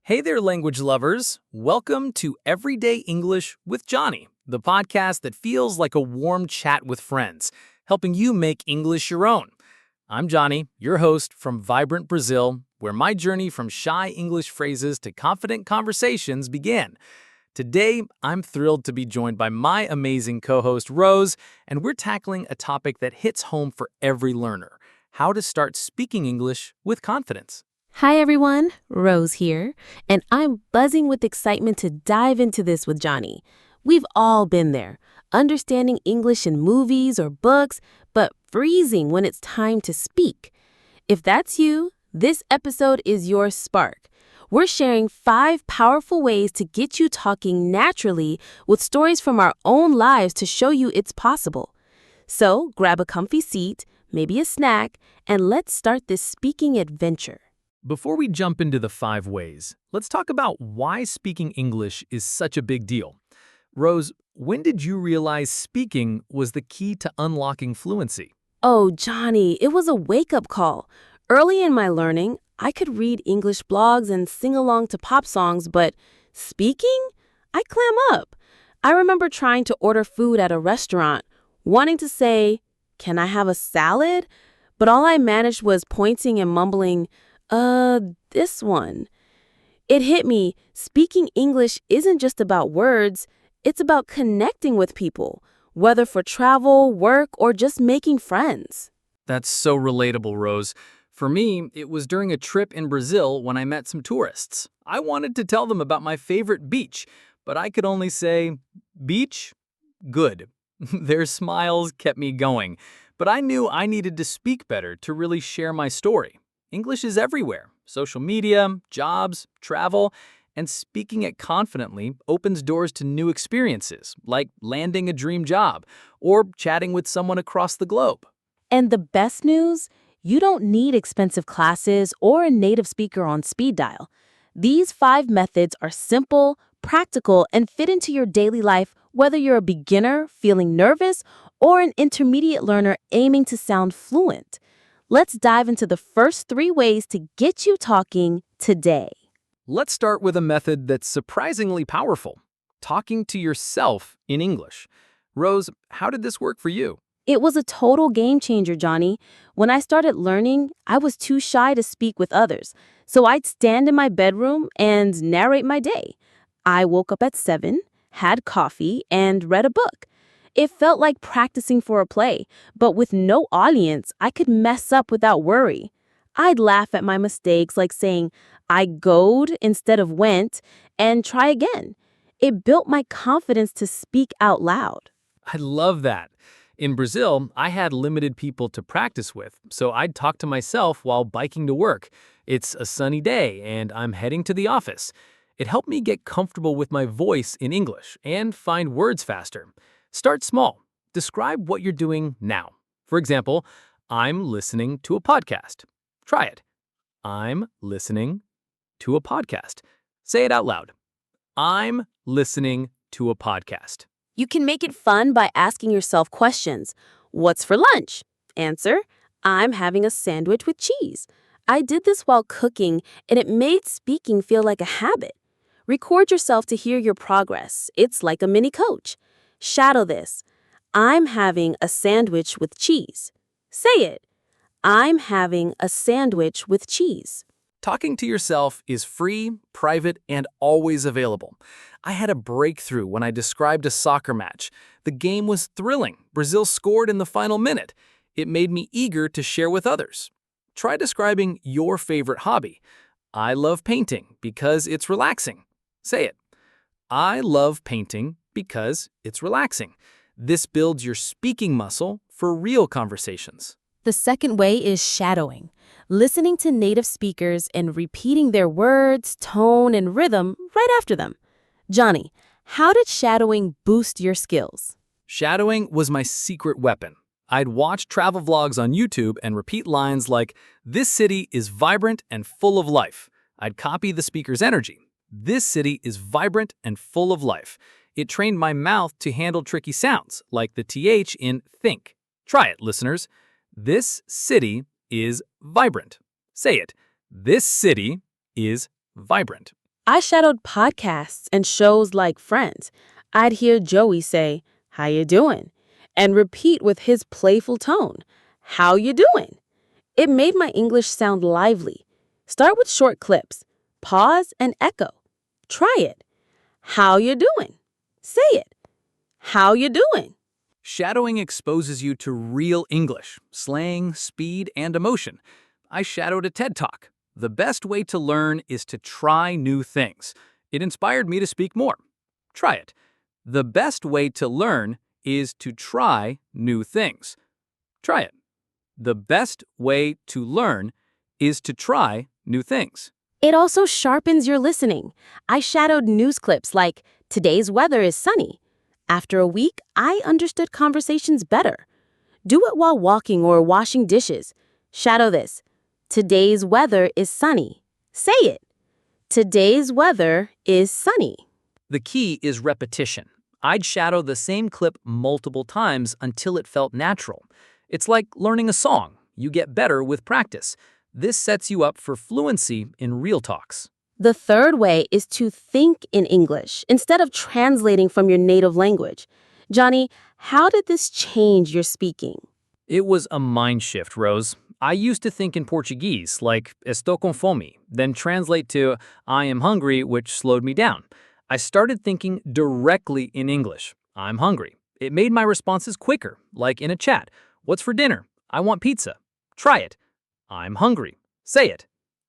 Hey there, language lovers. Welcome to Everyday English with Johnny, the podcast that feels like a warm chat with friends, helping you make English your own. I'm Johnny, your host from vibrant Brazil, where my journey from shy English phrases to confident conversations began. Today, I'm thrilled to be joined by my amazing co-host, Rose, and we're tackling a topic that hits home for every learner: how to start speaking English with confidence. Hi everyone, Rose here, and I'm buzzing with excitement to dive into this with Johnny. We've all been there, understanding English in movies or books, but freezing when it's time to speak. If that's you, this episode is your spark. We're sharing 5 powerful ways to get you talking naturally with stories from our own lives to show you it's possible. So grab a comfy seat, maybe a snack, and let's start this speaking adventure. Before we jump into the 5 ways, let's talk about why speaking English is such a big deal. Rose, when did you realize speaking was the key to unlocking fluency? Oh, Johnny, it was a wake-up call. Early in my learning, I could read English blogs and sing along to pop songs, but speaking? I clam up. I remember trying to order food at a restaurant, wanting to say, "Can I have a salad?" But all I managed was pointing and mumbling, this one. It hit me, speaking English isn't just about words, it's about connecting with people, whether for travel, work, or just making friends. That's so relatable, Rose. For me, it was during a trip in Brazil when I met some tourists. I wanted to tell them about my favorite beach, but I could only say, "Beach? Good." Their smiles kept me going, but I knew I needed to speak better to really share my story. English is everywhere: social media, jobs, travel, and speaking it confidently opens doors to new experiences, like landing a dream job or chatting with someone across the globe. And the best news? You don't need expensive classes or a native speaker on speed dial. These 5 methods are simple, practical, and fit into your daily life, whether you're a beginner feeling nervous or an intermediate learner aiming to sound fluent. Let's dive into the first 3 ways to get you talking today. Let's start with a method that's surprisingly powerful: talking to yourself in English. Rose, how did this work for you? It was a total game changer, Johnny. When I started learning, I was too shy to speak with others, so I'd stand in my bedroom and narrate my day. I woke up at 7, had coffee, and read a book. It felt like practicing for a play, but with no audience, I could mess up without worry. I'd laugh at my mistakes, like saying, "I goed" instead of went, and try again. It built my confidence to speak out loud. I love that. In Brazil, I had limited people to practice with, so I'd talk to myself while biking to work. It's a sunny day, and I'm heading to the office. It helped me get comfortable with my voice in English and find words faster. Start small. Describe what you're doing now. For example, I'm listening to a podcast. Try it. I'm listening to a podcast. Say it out loud. I'm listening to a podcast. You can make it fun by asking yourself questions. What's for lunch? Answer, I'm having a sandwich with cheese. I did this while cooking, and it made speaking feel like a habit. Record yourself to hear your progress. It's like a mini coach. Shadow this. I'm having a sandwich with cheese. Say it. I'm having a sandwich with cheese. Talking to yourself is free, private, and always available. I had a breakthrough when I described a soccer match. The game was thrilling. Brazil scored in the final minute. It made me eager to share with others. Try describing your favorite hobby. I love painting because it's relaxing. Say it. I love painting because it's relaxing. This builds your speaking muscle for real conversations. The second way is shadowing. Listening to native speakers and repeating their words, tone, and rhythm right after them. Johnny, how did shadowing boost your skills? Shadowing was my secret weapon. I'd watch travel vlogs on YouTube and repeat lines like, "This city is vibrant and full of life." I'd copy the speaker's energy. "This city is vibrant and full of life." It trained my mouth to handle tricky sounds, like the TH in think. Try it, listeners. This city is vibrant. Say it. This city is vibrant. I shadowed podcasts and shows like Friends. I'd hear Joey say, "How you doing?" and repeat with his playful tone, "How you doing?" It made my English sound lively. Start with short clips. Pause and echo. Try it. How you doing? Say it. How you doing? Shadowing exposes you to real English, slang, speed, and emotion. I shadowed a TED Talk. The best way to learn is to try new things. It inspired me to speak more. Try it. The best way to learn is to try new things. Try it. The best way to learn is to try new things. It also sharpens your listening. I shadowed news clips like, "Today's weather is sunny." After a week, I understood conversations better. Do it while walking or washing dishes. Shadow this. "Today's weather is sunny." Say it. Today's weather is sunny. The key is repetition. I'd shadow the same clip multiple times until it felt natural. It's like learning a song. You get better with practice. This sets you up for fluency in real talks. The third way is to think in English instead of translating from your native language. Johnny, how did this change your speaking? It was a mind shift, Rose. I used to think in Portuguese, like estou com fome, then translate to I am hungry, which slowed me down. I started thinking directly in English. I'm hungry. It made my responses quicker, like in a chat. What's for dinner? I want pizza. Try it. I'm hungry. Say it.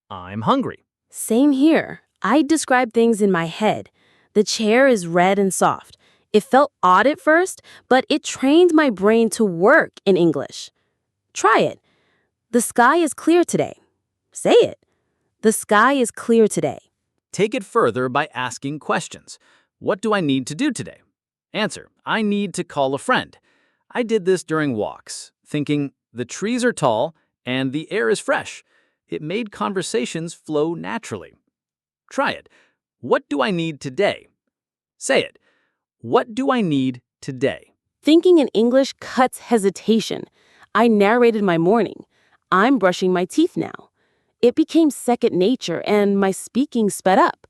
I'm hungry. Same here. I describe things in my head. The chair is red and soft. It felt odd at first, but it trained my brain to work in English. Try it. The sky is clear today. Say it. The sky is clear today. Take it further by asking questions. What do I need to do today? Answer, I need to call a friend. I did this during walks, thinking the trees are tall and the air is fresh. It made conversations flow naturally. Try it. What do I need today? Say it. What do I need today? Thinking in English cuts hesitation. I narrated my morning. I'm brushing my teeth now. It became second nature and my speaking sped up.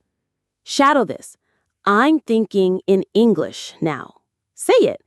Shadow this. I'm thinking in English now. Say it.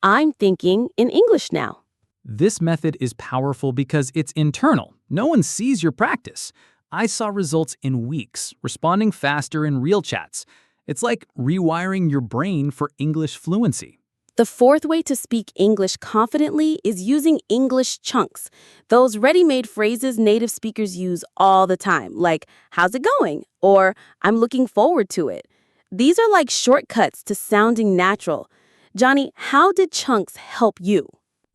I'm thinking in English now. This method is powerful because it's internal. No one sees your practice. I saw results in weeks, responding faster in real chats. It's like rewiring your brain for English fluency. The fourth way to speak English confidently is using English chunks, those ready-made phrases native speakers use all the time, like, "How's it going?" or "I'm looking forward to it." These are like shortcuts to sounding natural. Johnny, how did chunks help you?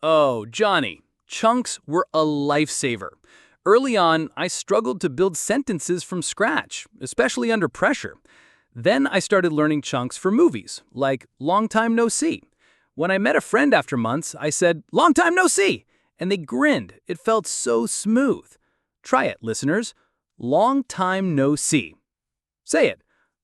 Oh, Johnny, chunks were a lifesaver. Early on, I struggled to build sentences from scratch, especially under pressure. Then I started learning chunks for movies, like Long Time No See. When I met a friend after months, I said, "Long time no see," and they grinned. It felt so smooth. Try it, listeners. Long time no see. Say it.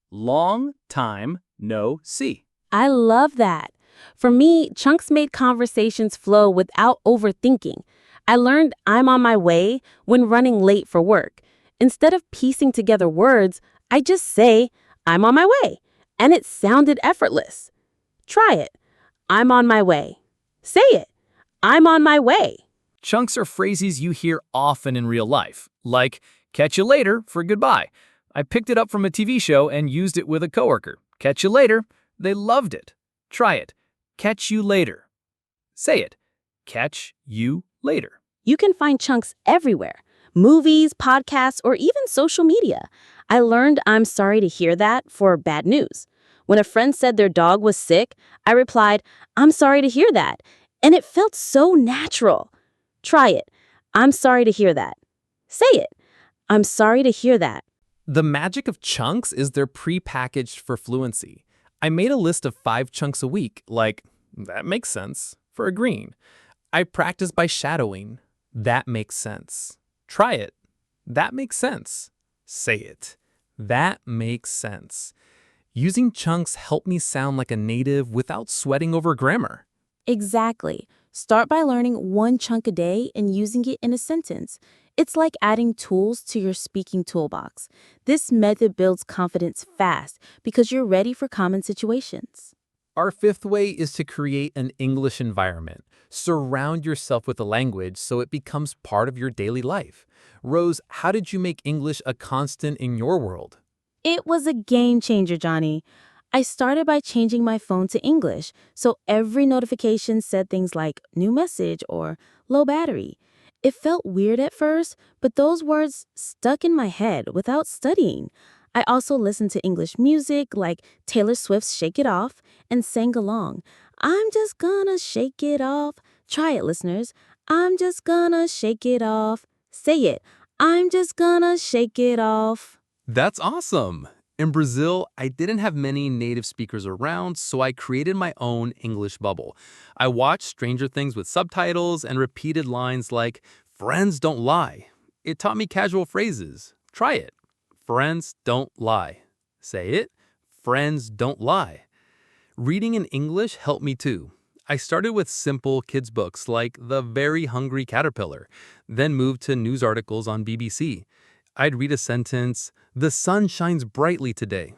Long time no see. I love that. For me, chunks made conversations flow without overthinking. I learned "I'm on my way" when running late for work. Instead of piecing together words, I just say, "I'm on my way," and it sounded effortless. Try it. I'm on my way. Say it. I'm on my way. Chunks are phrases you hear often in real life, like catch you later for goodbye. I picked it up from a TV show and used it with a coworker. Catch you later. They loved it. Try it. Catch you later. Say it. Catch you later. You can find chunks everywhere. Movies, podcasts, or even social media. I learned "I'm sorry to hear that" for bad news. When a friend said their dog was sick, I replied, "I'm sorry to hear that." And it felt so natural. Try it. I'm sorry to hear that. Say it. I'm sorry to hear that. The magic of chunks is they're pre-packaged for fluency. I made a list of 5 chunks a week, like, that makes sense, for agreeing. I practice by shadowing. That makes sense. Try it. That makes sense. Say it. That makes sense. Using chunks helped me sound like a native without sweating over grammar. Exactly. Start by learning one chunk a day and using it in a sentence. It's like adding tools to your speaking toolbox. This method builds confidence fast because you're ready for common situations. Our fifth way is to create an English environment. Surround yourself with the language so it becomes part of your daily life. Rose, how did you make English a constant in your world? It was a game changer, Johnny. I started by changing my phone to English, so every notification said things like new message or low battery. It felt weird at first, but those words stuck in my head without studying. I also listened to English music like Taylor Swift's Shake It Off and sang along. I'm just gonna shake it off. Try it, listeners. I'm just gonna shake it off. Say it. I'm just gonna shake it off. That's awesome! In Brazil, I didn't have many native speakers around, so I created my own English bubble. I watched Stranger Things with subtitles and repeated lines like, "Friends don't lie." It taught me casual phrases. Try it. Friends don't lie. Say it. Friends don't lie. Reading in English helped me too. I started with simple kids' books like The Very Hungry Caterpillar, then moved to news articles on BBC. I'd read a sentence, "The sun shines brightly today."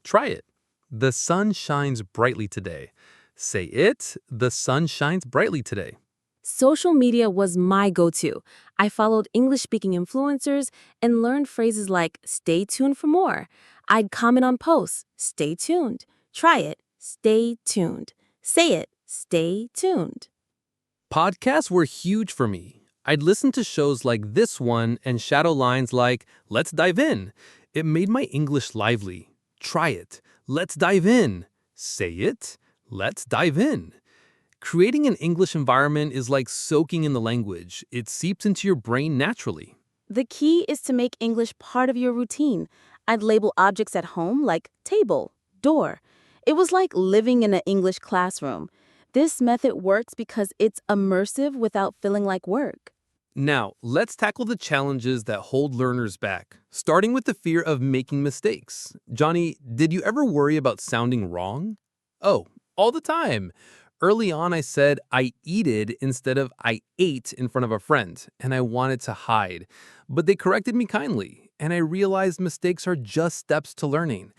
Try it. The sun shines brightly today. Say it. The sun shines brightly today. Social media was my go-to. I followed English-speaking influencers and learned phrases like stay tuned for more. I'd comment on posts, stay tuned. Try it, stay tuned. Say it, stay tuned. Podcasts were huge for me. I'd listen to shows like this one and shadow lines like, "Let's dive in." It made my English lively. Try it. Let's dive in. Say it. Let's dive in. Creating an English environment is like soaking in the language. It seeps into your brain naturally. The key is to make English part of your routine. I'd label objects at home like table, door. It was like living in an English classroom. This method works because it's immersive without feeling like work. Now, let's tackle the challenges that hold learners back, starting with the fear of making mistakes. Johnny, did you ever worry about sounding wrong? Oh, all the time. Early on, I said I eated instead of I ate in front of a friend, and I wanted to hide. But they corrected me kindly, and I realized mistakes are just steps to learning.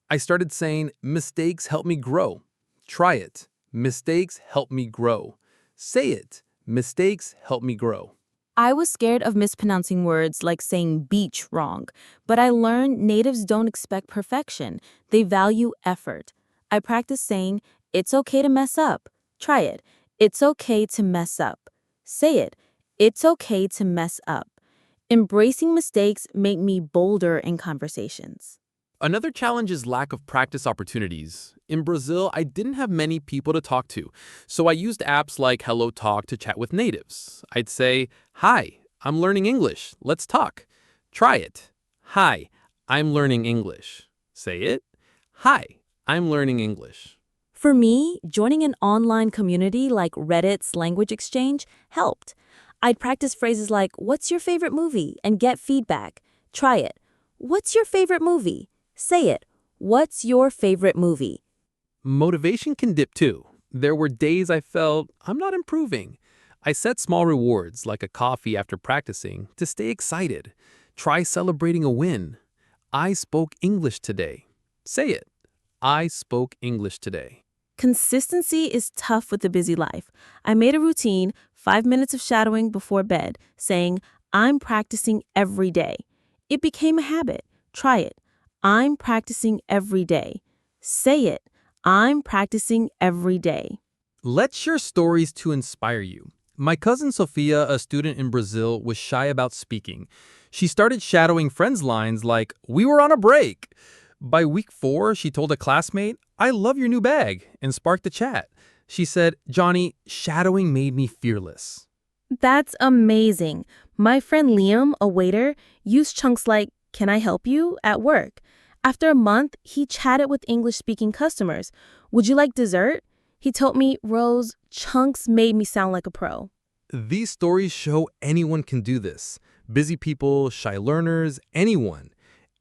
I started saying, mistakes help me grow. Try it. Mistakes help me grow. Say it. Mistakes help me grow. I was scared of mispronouncing words like saying beach wrong, but I learned natives don't expect perfection. They value effort. I practiced saying, it's okay to mess up. Try it. It's okay to mess up. Say it. It's okay to mess up. Embracing mistakes make me bolder in conversations. Another challenge is lack of practice opportunities. In Brazil, I didn't have many people to talk to, so I used apps like Hello Talk to chat with natives. I'd say, "Hi, I'm learning English. Let's talk." Try it. "Hi, I'm learning English." Say it. "Hi, I'm learning English." For me, joining an online community like Reddit's Language Exchange helped. I'd practice phrases like, what's your favorite movie? And get feedback. Try it. What's your favorite movie? Say it. What's your favorite movie? Motivation can dip too. There were days I felt I'm not improving. I set small rewards, like a coffee after practicing, to stay excited. Try celebrating a win. I spoke English today. Say it. I spoke English today. Consistency is tough with a busy life. I made a routine, 5 minutes of shadowing before bed, saying, I'm practicing every day. It became a habit. Try it. I'm practicing every day. Say it. I'm practicing every day. Let's share stories to inspire you. My cousin Sophia, a student in Brazil, was shy about speaking. She started shadowing friends' lines like, "We were on a break." By week 4, she told a classmate, "I love your new bag," and sparked a chat. She said, "Johnny, shadowing made me fearless." That's amazing. My friend Liam, a waiter, used chunks like, "Can I help you?" at work. After a month, he chatted with English-speaking customers. "Would you like dessert?" He told me, "Rose, chunks made me sound like a pro." These stories show anyone can do this. Busy people, shy learners, anyone.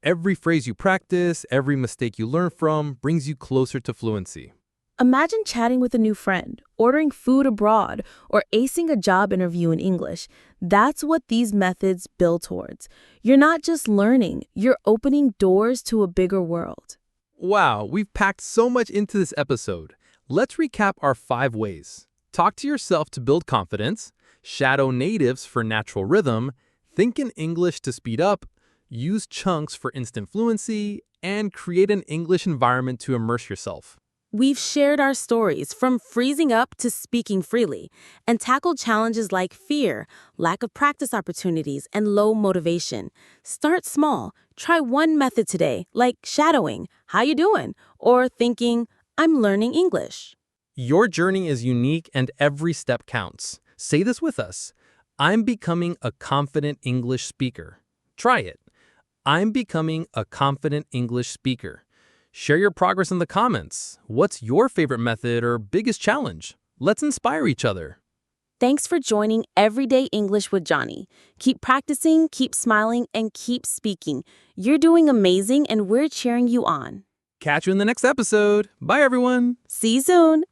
Every phrase you practice, every mistake you learn from brings you closer to fluency. Imagine chatting with a new friend, ordering food abroad, or acing a job interview in English. That's what these methods build towards. You're not just learning, you're opening doors to a bigger world. Wow, we've packed so much into this episode. Let's recap our 5 ways. Talk to yourself to build confidence, shadow natives for natural rhythm, think in English to speed up, use chunks for instant fluency, and create an English environment to immerse yourself. We've shared our stories from freezing up to speaking freely and tackled challenges like fear, lack of practice opportunities, and low motivation. Start small. Try one method today, like shadowing, how you doing? Or thinking, I'm learning English. Your journey is unique and every step counts. Say this with us. I'm becoming a confident English speaker. Try it. I'm becoming a confident English speaker. Share your progress in the comments. What's your favorite method or biggest challenge? Let's inspire each other. Thanks for joining Everyday English with Johnny. Keep practicing, keep smiling, and keep speaking. You're doing amazing, and we're cheering you on. Catch you in the next episode. Bye, everyone. See you soon.